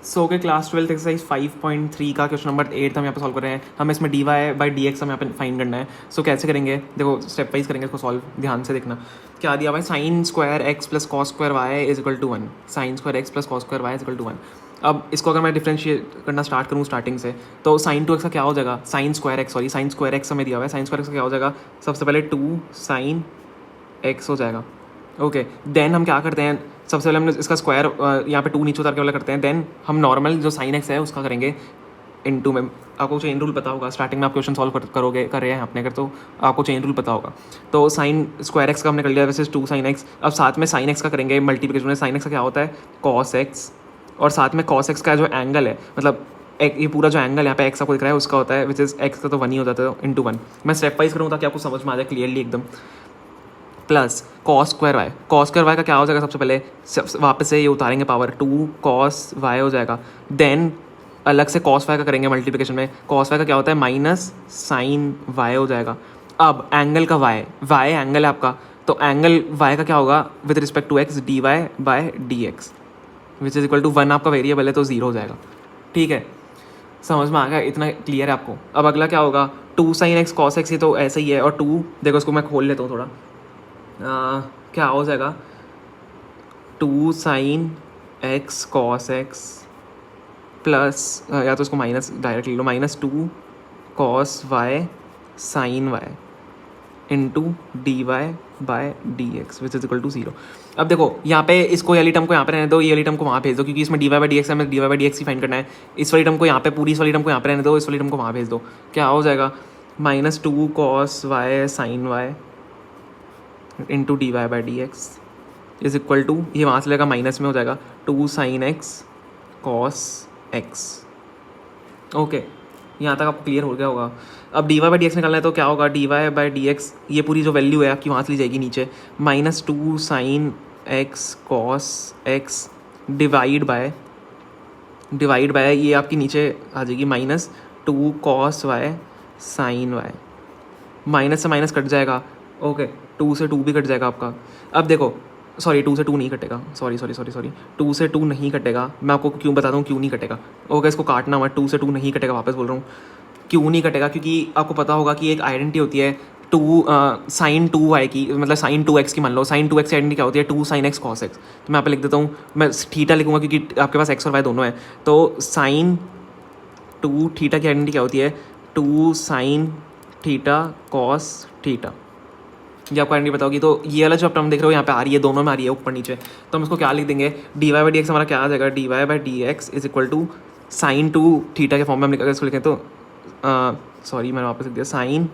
सो के class 12 exercise 5.3 का question number 8 हम यहाँ पे सॉल्व कर रहे हैं। हमें इसमें d y by d x हमें यहाँ पे फाइंड करना है। सो कैसे करेंगे, देखो स्टेप वाइज करेंगे इसको सॉल्व, ध्यान से देखना। क्या दिया हुआ है, sine square x plus cos square y is equal to 1। Sine square x plus cos square y is equal to 1। अब इसको अगर मैं डिफरेंशिएट करना स्टार्ट करूँ स्टार्टिंग से, तो साइन टू एक्स का क्या हो जाएगा, sign square x, sorry sine square x हमें दिया हुआ है। साइन स्क्वायर एक्स का क्या हो जाएगा, सबसे पहले 2 साइन एक्स हो जाएगा। ओके देन हम क्या करते हैं, सबसे पहले हमने इसका स्क्वायर यहाँ पे 2 नीचे उतार के वाला करते हैं। देन हम नॉर्मल जो साइन एक्स है उसका करेंगे इनटू में। आपको चेन रूल पता होगा, स्टार्टिंग में आप क्वेश्चन सॉल्व करोगे कर रहे हैं अपने, अगर तो आपको चेन रूल पता होगा। तो साइन स्क्वायर एक्स का हमने कर लिया, वैसे 2 साइन एक्स। अब साथ में साइन एक्स का करेंगे मल्टीप्लिकेशन में। साइन एक्स का क्या होता है, कॉस एक्स, और साथ में कॉस एक्स का जो एंगल है, मतलब एक ये पूरा जो एंगल यहाँ पे एक्स आपको दिख रहा है उसका होता है विच इज़ एक्स का तो 1 ही हो जाता है इंटू 1। मैं स्टेप वाइज करूँ ताकि आपको समझ में आ जाए क्लियरली एकदम। Plus cos square y, cos square y का क्या हो जाएगा, सबसे पहले वापस से ये उतारेंगे पावर, 2 कॉस वाई हो जाएगा। देन अलग से कॉस वाई का करेंगे मल्टीप्लिकेशन में। कॉस वाई का क्या होता है, माइनस साइन वाई हो जाएगा। अब एंगल का वाई, वाई एंगल है आपका, तो एंगल वाई का क्या होगा with respect to x, d y by d x which is equal to 1 आपका वेरिएबल है तो 0 हो जाएगा। ठीक है, समझ में आ गया, इतना क्लियर है आपको। अब अगला क्या होगा, 2 साइन एक्स कॉस एक्स, ये तो ऐसे ही है, और 2 देखो इसको मैं खोल लेता हूँ थोड़ा। क्या हो जाएगा, 2 sine x cos x plus, या तो इसको माइनस डायरेक्ट ले लो, minus 2 cos y sine y into d y by d x which is equal to 0। अब देखो यहाँ पे इसको, ये वाली टर्म को यहाँ पे रहने दो, ये वाली टर्म को वहाँ भेज दो, क्योंकि इसमें d y by d x हमें d y by d x ही फाइंड करना है। इस वाली टर्म को यहाँ पे, पूरी इस वाली टर्म को यहाँ पे रहने दो, इस वाली टर्म को वहाँ भेज दो। क्या हो जाएगा, minus 2 cos y sine y into d y by d x is equal to, ये वहाँ से लेगा माइनस में हो जाएगा, 2 sine x cos x. Okay यहाँ तक आपको क्लियर हो गया होगा। अब d y by d x निकालना है, तो क्या होगा, d y by d x, ये पूरी जो वैल्यू है आपकी वहाँ से ली जाएगी नीचे, minus 2 sine x cos x divide by ये आपकी नीचे आ जाएगी, minus 2 cos y sine y. Minus से माइनस कट जाएगा, ओके 2 से 2 भी कट जाएगा आपका। अब देखो, सॉरी 2 से 2 नहीं कटेगा, सॉरी 2 से 2 नहीं कटेगा। मैं आपको क्यों बता दूँ क्यों नहीं कटेगा, ओके इसको काटना मत, 2 से 2 नहीं कटेगा, वापस बोल रहा हूँ क्यों नहीं कटेगा, क्योंकि आपको पता होगा कि एक आइडेंटिटी होती है 2 साइन 2 वाई की, मतलब साइन 2 एक्स की मान लो, साइन 2 एक्स की आइडेंटिटी क्या होती है, 2 साइन एक्स कॉस एक्स। तो मैं यहाँ पे लिख देता हूँ, मैं थीटा लिखूँगा क्योंकि आपके पास एक्स और वाई दोनों है। तो साइन 2 थीटा की आइडेंटिटी क्या होती है, 2 साइन थीटा कॉस थीटा। ये आपको आइडेंटिटी बताओगी। तो ये वाला जो आप टर्म देख रहे हो यहाँ पे आ रही है, दोनों में आ रही है ऊपर नीचे, तो हम इसको क्या लिख देंगे, d y by d x हमारा क्या आ जाएगा, d y by d x is equal to sine 2 theta के फॉर्म में हम लिखा, इसको लिखें तो सॉरी मैंने वापस लिख दिया, sine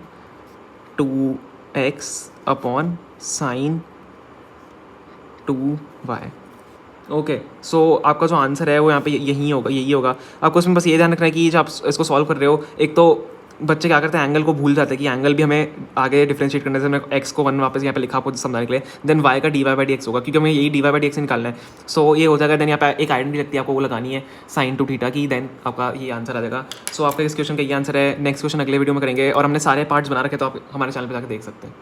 2 x upon sine 2 y. Okay so आपका जो आंसर है वो यहाँ पे यही होगा। आपको इसमें बस ये ध्यान रखना है कि जब आप इसको सॉल्व कर रहे हो, एक तो बच्चे क्या करते हैं, एंगल को भूल जाते हैं कि एंगल भी हमें आगे डिफरेंशिएट करने से, मैं एक्स को 1 वापस यहाँ पे लिखा आपको समझाने के लिए, देन वाई का d y by d x होगा, क्योंकि हमें यही d y by d x निकालना है। सो ये हो जाएगा, देन यहाँ पे एक आइडेंटिटी लगती है आपको, वो लगानी है साइन 2 थीटा की, देन आपका ये आंसर आ जाएगा। सो आपका इस क्वेश्चन का ये आंसर है। नेक्स्ट क्वेश्चन अगले वीडियो में करेंगे, और हमने सारे पार्ट्स बना रखे, तो आप हमारे चैनल पर जाकर देख सकते हैं।